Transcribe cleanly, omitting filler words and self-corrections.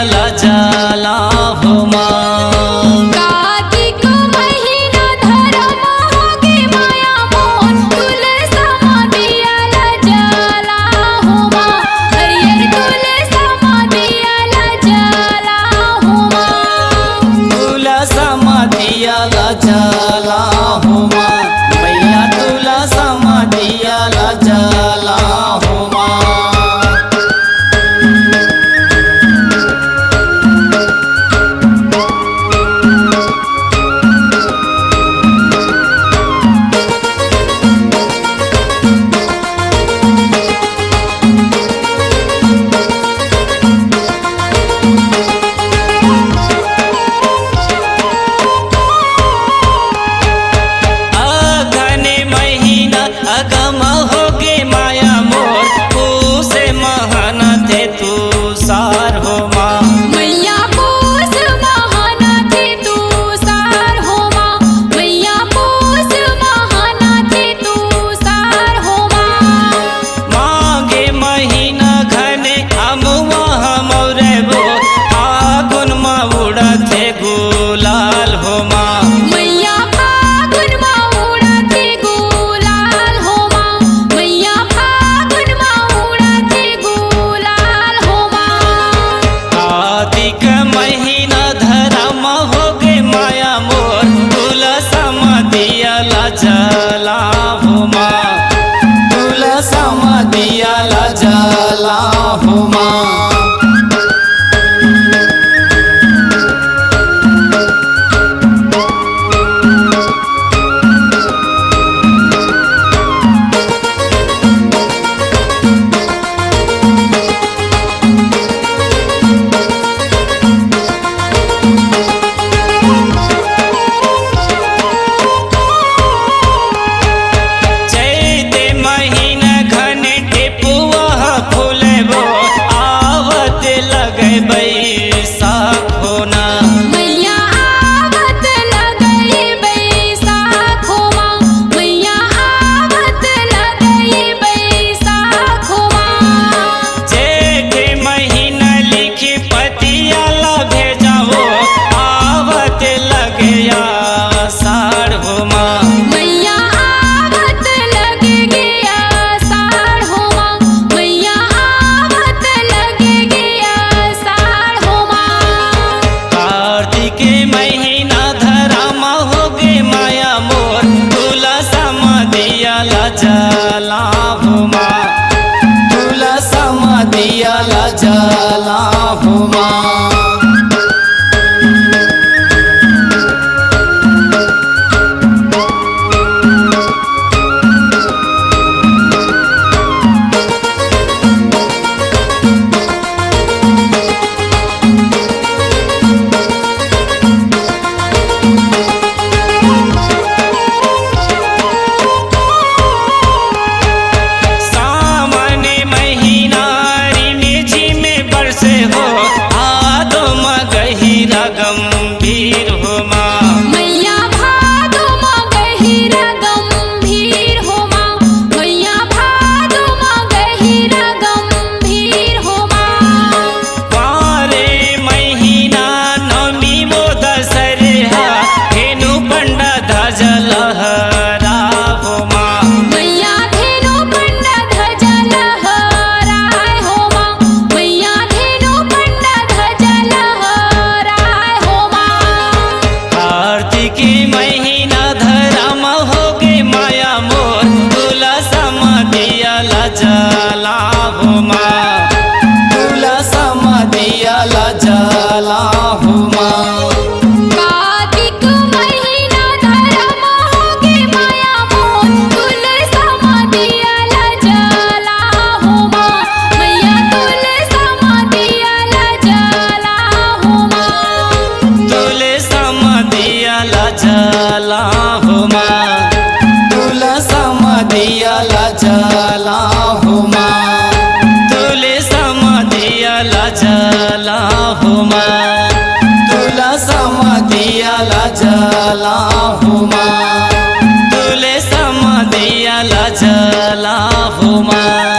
दियाला जला हो माँ। कार्तिक महीना धर्म होगे माया मोर तुलसा दियाला जला हो माँ। हरियर तुलसा दियाला जला हो माँ। तुलसा दियाला जला हो माँ। मैया तुलसा दियाला जला हो माँ। अगम होगे माया मोर पूसे महाना थे तू सार हो माँ। मैया पूस महाना थे तू सार हो माँ। मैया पूस महाना थे तू सार हो माँ। मांगे महीना घने अमुआ हमरे वो फागुन माँ उड़ा थे गुलाल हो माँ। मैया फागुन माँ उड़ा थे गुलाल हो माँ। मैया फागुन माँ उड़ा थे गुलाल हो माँ। कार्तिक महीना धर्म होगे माया मोर तुलसा दियाला जला हो माँ। तुलसा दियाला जला हो माँ। चैते महीना घने टिपुआ फूले वो आवत लगे बैसाख होना। मैया आवत लगई बैसाख हो माँ। मैया आवत लगई बैसाख हो माँ। जेठ महीना लिखी पतियाला भेजाओ आवत लगे आषाढ़ हो माँ। मैया आवत लगे गया साढ़ हो माँ। मैया आवत लगे गया साढ़ हो माँ। कार्तिक महीना धर्म होगे माया मोर तुलसा दियाला जला हो माँ। तुलसा दियाला जला हो माँ। सावन महीना रिमझिम बरसे हो आदो गहिरा गंभीर हो माँ। मैया भादो माँ गहिरा गंभीर हो माँ। मैया भादो माँ गहिरा गंभीर हो माँ। पारे महीना नवमी वो दसरे धेनु पंडा ध्वजा लहरा हो माँ। मैया धेनु पंडा ध्वजा लहराए हो माँ। मैया धेनु पंडा ध्वजा लहराए हो माँ। कार्तिक महीना धर्म होगे माया मोर तुलसा दियाला जला हो माँ। तुलसा दियाला जला हो माँ। कार्तिक महीना धर्म होगे माया मोर तुलसा दियाला जला हो माँ। मैया तुलसा दियाला जला हो माँ। तुलसा दियाला जला हो माँ। तुलसा दियाला जला हो माँ। तुलसा दियाला जला हो माँ। तुलसा दियाला जला हो माँ। तुलसा दियाला जला हो माँ।